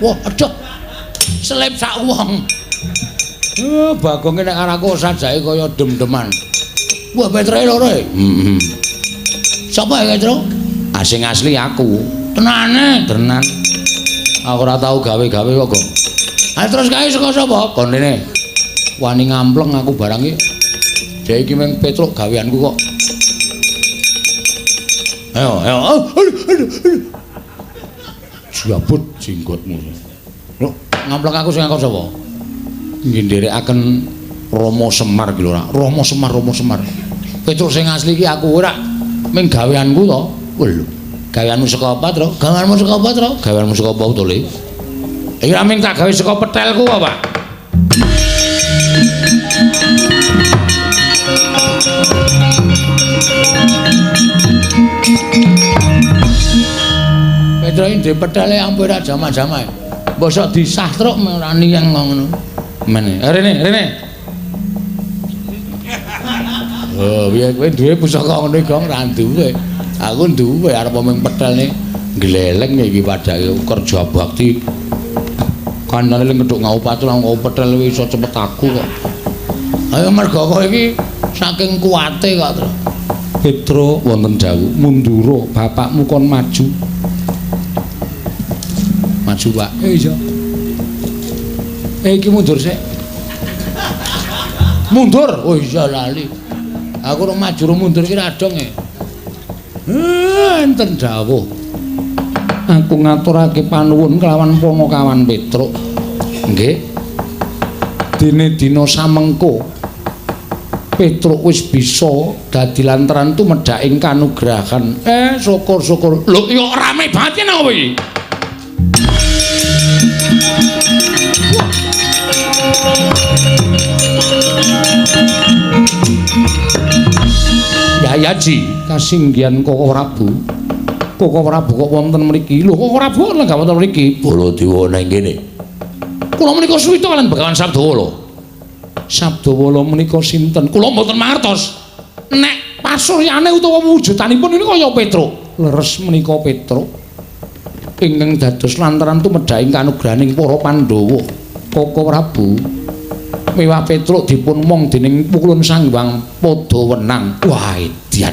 Wah, aduh. Selip sak wong. Bagong nek karo aku sajake kaya dem-deman. Wah, Petre lho. Heeh. Sapa ya, Petro? Sing asli aku. Tenane, tenan. Aku ora tau gawe-gawe kok. Terus kae saka sapa? Konene. Wani ngampleng aku barang iki. Dek iki mung Petruk gaweanku kok. Ayo. Aduh. Jabut jenggotmu. Lho, ngampleng aku sing ngakon sapa? Nggih nderekaken Rama Semar iki lho, Rama Semar. Petruk sing asli iki aku ora mung gaweanku to. Lho, gaweanmu saka apa, Tru? Gaweanmu saka apa, Tru? Gaweanmu saka apa to, Le? Iki ora mung tak gawe saka petelku apa? Petro iki petele ampun ora jama-jama. Mbosok disastruk ora niyang ngono. Men, rene. Oh, piye kowe duwe pusaka ngono iki ora duwe. Aku duwe arep mung petelne gleleng iki padake kerja bakti. Kanane ling keduk ngaupat lan petel wis iso cepet aku kok. Ayo mergo kowe iki saking kuwate kok, Tru. Petro wonten dawuh, "Mundura, bapakmu kon maju." Maju, Pak. Iya. Iki mundur sik. Mundur. Oh iya lali. Aku ora maju ora mundur iki ra dong e. Enten dawuh. Aku ngaturake panuwun kelawan Panakawan Petruk. Nggih. Dene dina samengko Petruk wis bisa dadi lantaran tumedhaking kanugrahan. Syukur-syukur. Lho, ya rame banget nang kowe iki. Yayaji kasinggihan Koko Prabu. Koko Prabu kok wonten mriki? Lho, Koko Prabu lho gak wonten mriki. Baladewa nang kene. Kula menika suwita kalian Begawan Sabdawala. Sabdawala menika sinten? Kula mboten mangertos. Nek pasuryane utawa wujudanipun ini kaya Petruk. Leres menika Petruk. Ingkang dados lantaran tumedhaing kanugrahaning para Pandhawa. Koko Prabu mewah Petruk dipun mong dening pukulun Sang Hyang Padawenang. Wah, edian.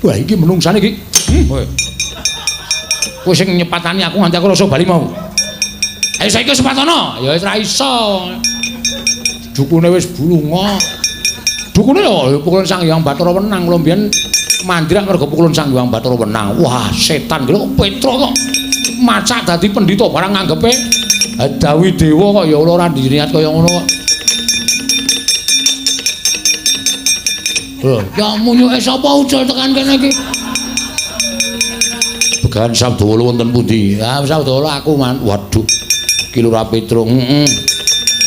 Wah, iki menungsane iki. Kowe sing nyepatani aku nganti aku rasa bali mau. Ayo saiki sepatono. Ya wis ra iso. Dukune wis bulunga. Dukune lho pukulun Sang Hyang Bathara Wenang. Kula mbiyen mandhrak mergo pukulun Sang Hyang Bathara Wenang. Wah, setan lho Petruk kok macak dadi pendhita barang nganggepe Dawi Dewa kok ya ora diniat kaya ngono kok. Lho, ya munyuke sapa ucul tekan kene iki? Begawan Sabdawala wonten pundi? Ah, Sabdawala aku man. Waduh. Ki Lurah Petruk. Heeh.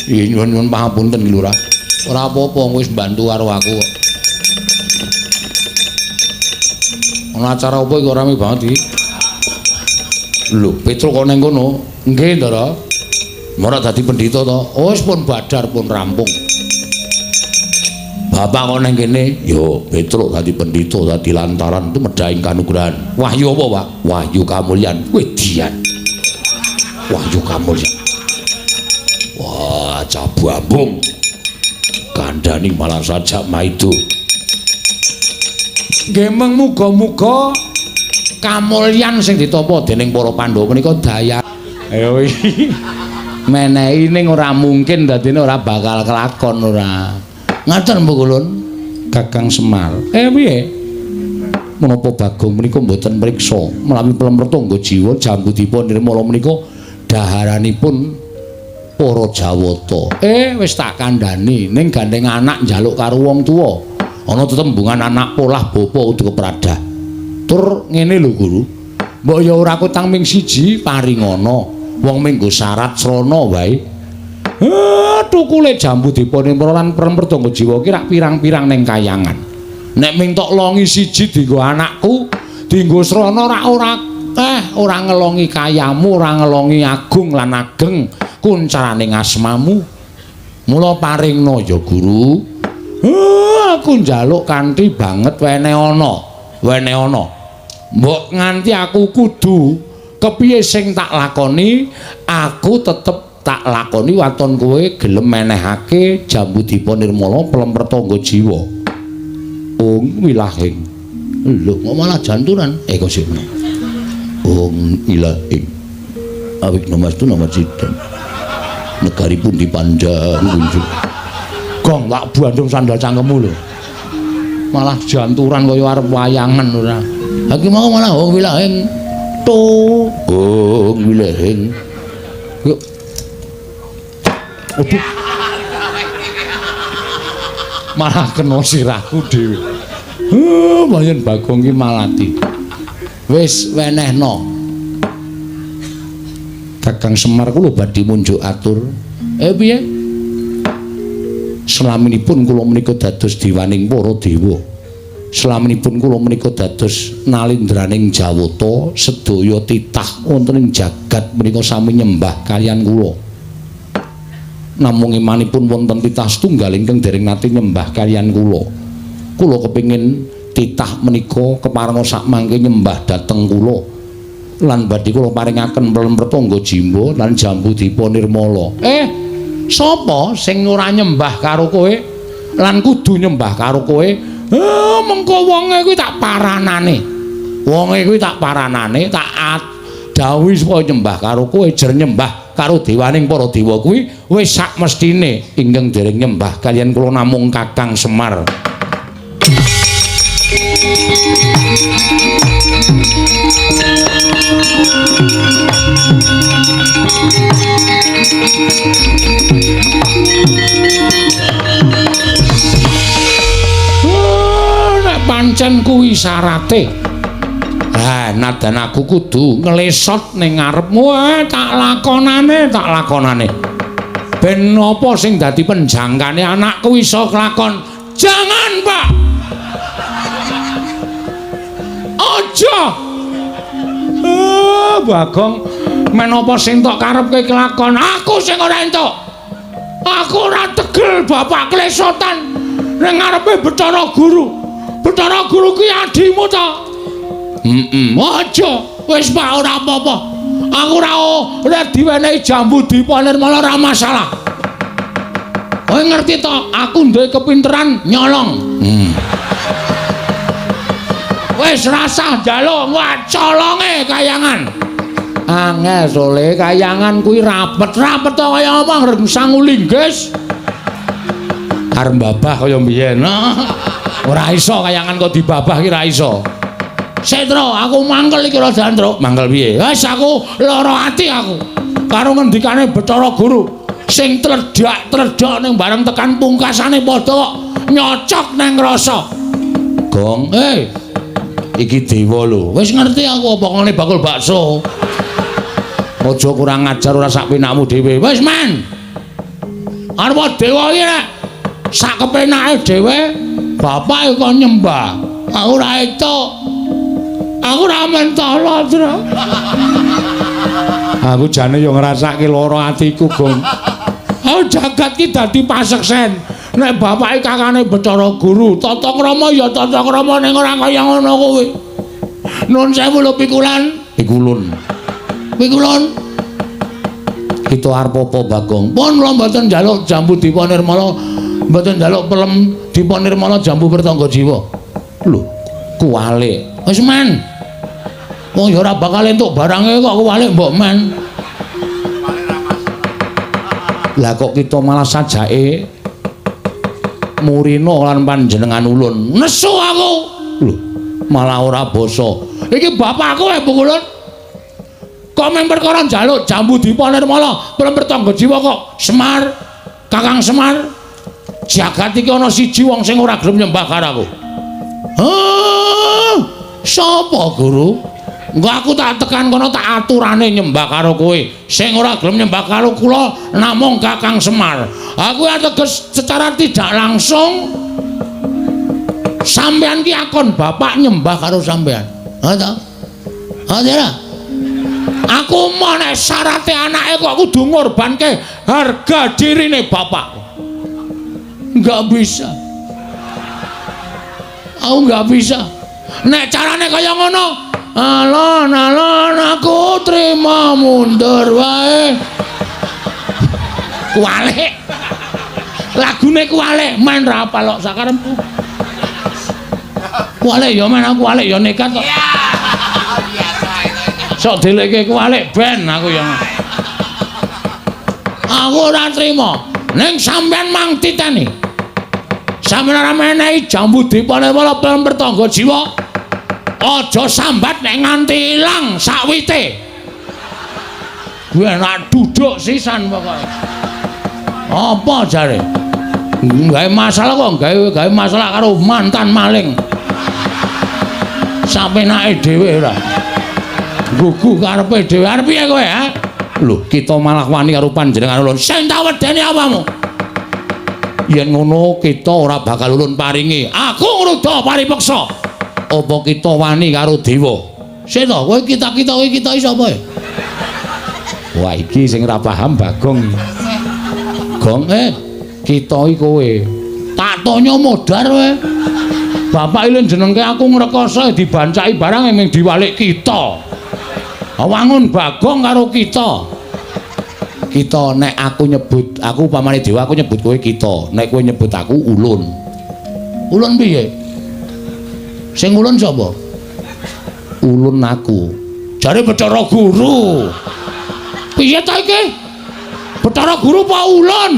Nyuwun pangapunten Ki Lurah. Ora apa-apa wis bantu karo aku kok. Ana acara apa iki kok rame banget iki? Lho, Petruk kok ning kono? Nggih, Ndara. Ora dadi pendhita to. Oh, wis pun badar pun rampung. Bapak kok ning kene? Yo, Petruk dadi pendhita dadi lantaran tumedhaing kanugrahan. Wahyu apa, Pak? Wahyu kamulyan. Wedian. Wahyu kamulyan. Wah, cabambung. Kandhani malah sajak maido. Nggih mung muga-muga kamulyan sing ditampa dening para Pandhawa menika daya. Ayo iki. Menehi ning ora mungkin dadine ora bakal kelakon ora. Ngaten Bu Kulun. Kakang Semar. Piye? Menapa Bagong menika mboten mriksa menawi Plemrtangga jiwa jambudipun nirmala menika daharanipun para Jawata. Wis tak kandhani ning gandeng anak njaluk karo wong tuwa. Ana tetembungan anak polah bapa uga kepradah. Tur ngene lho Guru. Mbok ya ora kutang ming siji paringana. Wong minggo syarat srana wae. Tukule jambudipun lan Plemrtangga jiwa ki rak pirang-pirang ning kayangan. Nek ming tok longi siji dienggo anakku, dienggo srana ora ngelongi kayamu, ora ngelongi agung lan ageng kuncaraning asmamu. Mula paringna ya Guru. Aku njaluk kanthi banget wene ana. Mbok nganti aku kudu kepiye sing tak lakoni, aku tetep tak lakoni waton kowe gelem menehake Jambu Dipa Nirmala Pelemper Tangga Jiwa. Ong wilahing. Lho, kok malah janturan? Kok sing. Ong wilahing. Awik namastu nama sidang. Negaripun dipandang kunjuk. Gong tak bandung sandal cangkemmu lho. Malah janturan kaya arep wayangan ora. Ha ki mau malah ong wilahing. Ong wilahing. Yuk. Aduh. Malah kena sirahku dhewe. Mbayen Bagong ki malati. Wis wenehno. Kakang Semar kula badhe munjuk atur. Piye? Selaminipun kula menika dados diwaning para dewa. Selaminipun kula menika dados nalindraning Jawata, sedaya titah wonten ing jagat menika sami nyembah kaliyan kula. Namung imanipun wonten titah setunggal ingkang dereng nate nyembah kaliyan kula. Kula kepingin titah menika keparenga sakmangke nyembah dhateng kula. Lan badhe kula paringaken Pelemper Tangga Jiwa lan Jambu Dipa Nirmala. Sapa sing ora nyembah karo kowe lan kudu nyembah karo kowe? Mengko wonge kuwi tak paranane. Wonge kuwi tak paranane, tak dawuhi supaya nyembah karo kowe, jer nyembah karo dewaning para dewa kuwi wis sak mestine ingkang dereng nyembah kaliyan kula namung Kakang Semar. Nek pancen kuwi syarate. Nadan aku kudu nglesot ning ngarepmu, tak lakonane. Ben napa sing dadi penjangkane anakku iso kelakon? Jangan, Pak. Aja. Bagong, menapa sing tok karepke kelakon? Aku sing ora entuk. Aku ora tegel bapak klesotan ning ngarepe Bathara Guru. Bathara Guru kuwi adimu to? Aja. Wis Pak ora apa-apa. Aku ora diwenehi Jambu Dipa Nirmala ora masalah. Kowe ngerti to, aku duwe kepinteran nyolong. Wis rasah njaluk colonge kayangan. Angel sole kayangan kuwi rapet-rapet to kaya apa rengsang ulinggis. Arep babah kaya mbiyen. Ora iso kayangan kok dibabah ki ora iso. Setro, aku mangkel iki ora jandruk. Mangkel piye? Wis aku lara ati aku. Karo ngendikane Bathara Guru sing tledhak ning bareng tekan pungkasane padha nyocok nang rasa. Gong, iki dewa lho. Wis ngerti aku apa ngene bakul bakso. Aja kurang ajar ora sak penakmu dhewe. Wis men. Arep dewa iki nek sak kepenake dhewe bapak kok nyembah. Aku ora entuk. Aku ora mentolo, Tru. Aku jane yo ngrasake lara atiku, Gong. Oh jagat ki dadi paseksen. Nek bapake kakane Bathara Guru, tata krama ya tata krama ning ora kaya ngono kuwi. Nuwun sewu lho pikulan. Pikulun. Kita arep apa, Bagong? Pun kula mboten njaluk Jambu Dipa Nirmala, mboten njaluk Pelem Dipa Nirmala Jambu Pertangga Jiwa. Lho, kuwalik. Wis men. Wong ya ora bakal entuk barange kok kuwalik mbok men. Lah kok kita malah sajake murina lan panjenengan ulun. Nesu aku. Lho, malah ora basa. Iki bapakku Bukulun. Kok mung perkara njaluk Jambu Dipa Nirmala Pelemper Tangga Jiwa kok Semar, Kakang Semar. Jagat iki ana siji wong sing ora gelem nyembah karo aku. Sapa, Guru? Engko aku tak tekan kono tak aturane nyembah karo kowe. Sing ora gelem nyembah karo kula namung Kakang Semar. Aku ateges secara tidak langsung sampean ki akon bapak nyembah karo sampean. Ha ta? Ha ta? Aku mau nek syarate anake kok kudu ngorbanke harga dirine bapak. Enggak bisa. Aku enggak bisa. Nek carane kaya ngono, alon aku mundur wae. Kualik. Lagune kualik main ra apal kok sakarepku. Kualik ya main aku kualik ya nekat kok. Iya. Biasa itu. Sok deleke kualik ben aku ya. Aku ora trima. Ning sampean mang titeni. Sampeyan ora menehi jambu dipane wala pertangga jiwa. Aja sambat nek nganti ilang sakwite. Gue enak duduk sisan pokoke. Apa jare? Gawe masalah kok gawe masalah karo mantan maling. Sampe nake dhewe ora. Gugu karepe dhewe arep piye kowe ha? Lho, kita malah wani karo panjenengan ulun. Sing tak wedeni apamu? Yen ngono kita ora bakal ulun paringi. Aku ngruda paripeksa. Apa kita wani karo dewa? Sik to, kowe kita-kita kowe kita iki sapa? Wah, iki sing ora paham Bagong. Gong kita iki kowe. Tak tanya modar kowe. Bapak ilin jenengke aku ngrekoso dibancaki barang emeng diwalik kita. Wangun Bagong karo kita. Kita nek aku nyebut, aku pamane dewa aku nyebut kowe kita. Nek kowe nyebut aku ulun. Ulun piye? Sing ulun sapa? Ulun aku. Jare Bathara Guru. Piye ta iki? Bathara Guru apa ulun?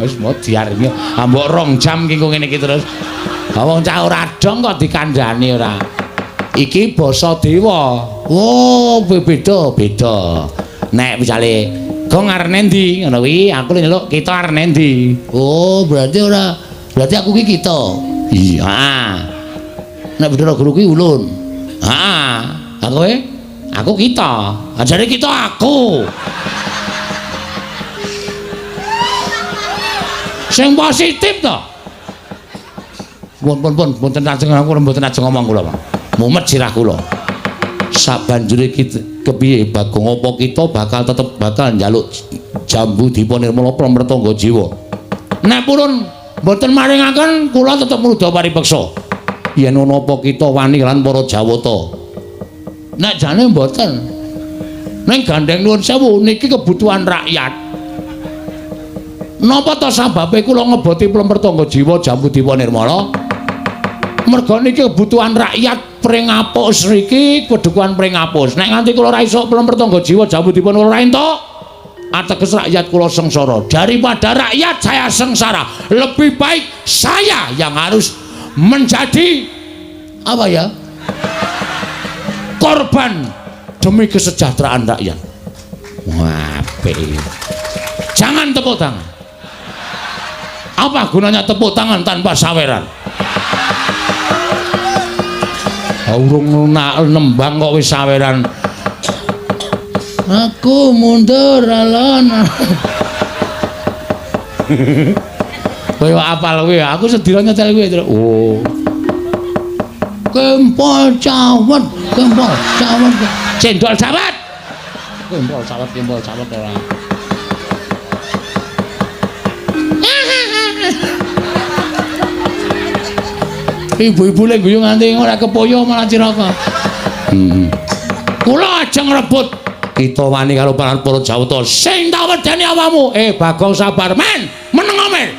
Wis mau diaringi ambok 2 jam ki ngene iki terus. Wong cah ora dong kok dikandhani ora. Iki basa dewa. Oh, beda. Nek misale Gong arep endi ngono kuwi aku nyeluk kita arep endi. Oh, berarti aku ki kita. Iya. Nek Bathara Guru kuwi ulun. Heeh. Aku kita. Ajare kita aku. Sing positif to. Pun mboten ajeng aku mboten ajeng ngomong kula, Pak. Mumet sirah kula. Sabanjure kita kepiye Bagong apa kita tetep bakal njaluk jambu dipunirmala pramrtangga jiwa. Nek purun mboten maringaken kula tetep ngruda paripeksa. Yen ana apa kita wani lan para Jawata. Nek jane mboten. Ning gandeng nuwun sewu niki kebutuhan rakyat. Napa to sababe kula ngeboti pramrtangga jiwa jambu dipunirmala? Merga niki kebutuhan rakyat pring apus niki kedukuhan pring apus. Nek nganti kula ora iso pramrtangga jiwa jambu dipunirmala entuk ateges rakyat kula sengsara. Daripada rakyat saya sengsara, lebih baik saya yang harus menjadi apa ya? Korban demi kesejahteraan rakyat. Wah, jangan tepuk tangan. Apa gunanya tepuk tangan tanpa saweran? Urung nembang kok wis saweran. Aku mundur alon. Kowe apal kowe, aku sedina nyetel kowe terus. Oh. Kempol cawet. Cendol cawet. Kempol cawet ora. Ibu-ibu le guyu nganti ora kepoyo malah ciraka. Kula ajeng rebut kita wani karo para Jawata. Sing tak wedeni awamu. Bagong sabar men, meneng men.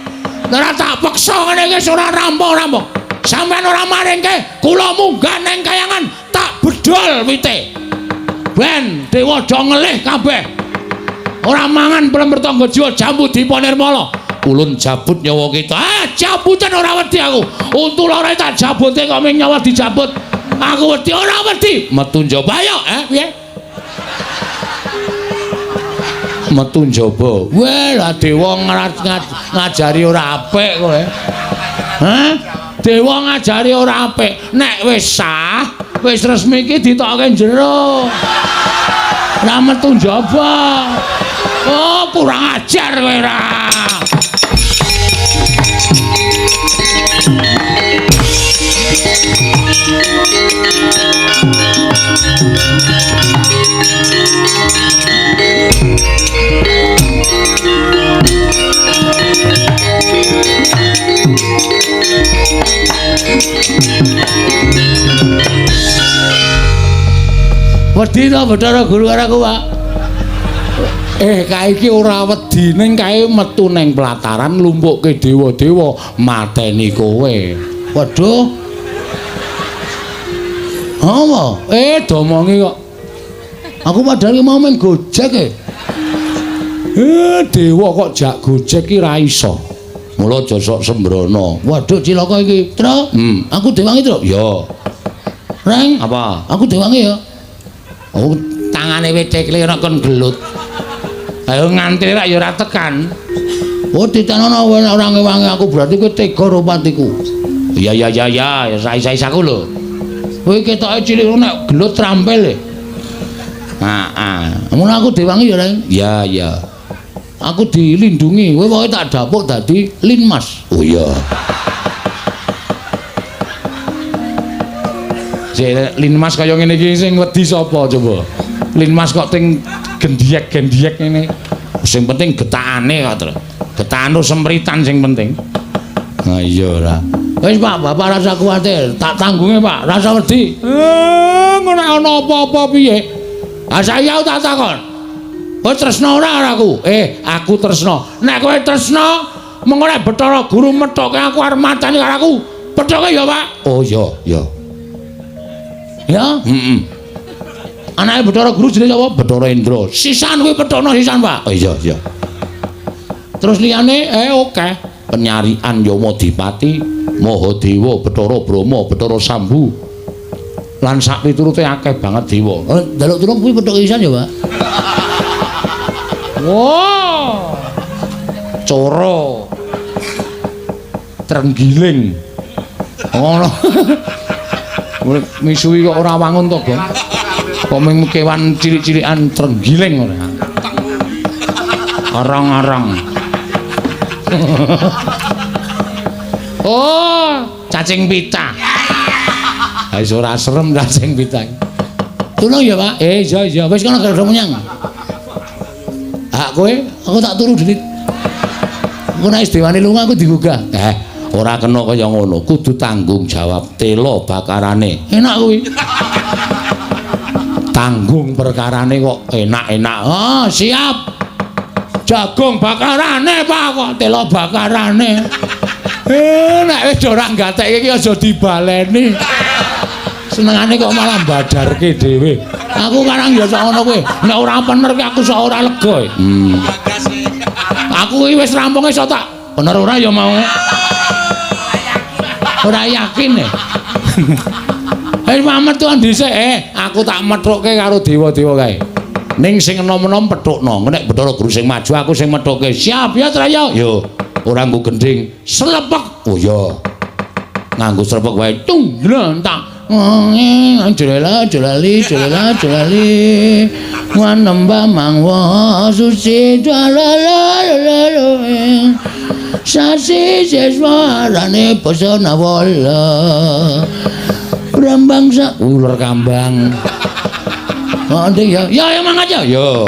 Ora tak peksa ngene iki ora rampung-rampung. Sampeyan ora maringke, kula munggah ning kayangan tak bedol wite. Ben dewa do ngelih kabeh. Ora mangan pramrtangga jiwa jambu dipunirmala. Ulun jabut nyawa kita. Jabutan ora wedi aku. Untul ora tak jabute kok ming nyawa dijabut. Aku wedi ora wedi. Metu njaba yo, piye? Metu njaba. Weh, lah dewa ngajari ora apik kowe. Hah? Dewa ngajari ora apik. Nek wis sah, wis resmi iki ditokke jero. Ora metu njaba. Oh, kurang ajar kowe ra. Wedi to Bathara Guru karo aku, Pak. Kae iki ora wedi ning kae metu ning pelataran lumpukke dewa-dewa mateni kowe. Waduh. Apa? Domongi kok. Aku padahal mau main gojek dewa kok jak gojek ki ra iso. Mula aja sok sembrono. Waduh cilaka iki, Tru. Aku dewangi, Tru. Ya. Reng, apa? Aku dewangi ya. Oh, tangane wetekle ora kon gelut. Ayo nganti rak ya ora tekan. Oh, ditanono ora ngewangi aku berarti kowe tega rupatiku. Iya, sae-sae aku lho. Kowe ketoke cilik nek gelut trampil. Mun aku diwangi ya, Reng? Iya. Aku dilindungi, kowe pokoke tak dapuk dadi linmas. Oh iya. Linmas kaya ngene iki sing wedi sapa coba? Linmas kok ting gendiek-gendiek ngene. Sing penting getakane kok, Tru. Getakan sempritan sing penting. Nah iya ora. Wis Pak, Bapak rasa kuwatir, tak tanggunge Pak, rasa wedi. Ngono ana apa-apa piye? Saya tak takon. Kowe tresno ora aku? Aku tresno. Nek kowe tresno, mengko nek Bathara Guru methoke aku arep matani karo aku. Pethoke ya, Pak? Oh iya. Ya? Anake Bathara Guru jenenge sapa? Bathara Indra. Sisan kuwi pethono sisan, Pak. Oh iya. Terus liyane oke. Penyarian Yamadipati, Mahadewa, Bathara Brahma, Bathara Sambu. Lan sak piturute akeh banget dewa. Daluk tulung kuwi pethoke sisan ya, Pak? Wow. Coro. Trenggiling. Ngono. Misuwi kok ora wangun to, Gong? Kok mung kewan cilik-cilikan trenggiling ora. Arang-arang. Oh, cacing pita. Ha iso ora serem cacing pita. Tulung ya, Pak? Iya. Wis kono gara menyang. Kowe, aku tak turu dhewe. Engko nek dewane lunga aku digugah. Ora kena kaya ngono, kudu tanggung jawab tela bakarane. Enak kuwi. Tanggung perkarane kok enak-enak. Oh, siap. Jagung bakarane, Pak, kok tela bakarane. Nek wis ora gatekke iki aja dibaleni. Senengane kok malah badarke dhewe. Aku karang ya sak ngono kowe. Nek ora bener ki aku sok ora lega. Aku iki wis rampung iso tak. Bener ora ya mau. Ora yakin Mamet tuan dhisik aku tak methukke karo dewa-dewa kae. Ning sing enom-enom pethukno. Nek Bathara Guru sing maju aku sing methukke. Siap ya, Traya? Yo. Ora nggo gending, slepek. Oh ya. Nganggo slepek wae. Tung dlentak. Jelali wanamba mangwa suci sasi seswarane pesona wala rambang ular kambang. Oh, ya mangat ya. Yo.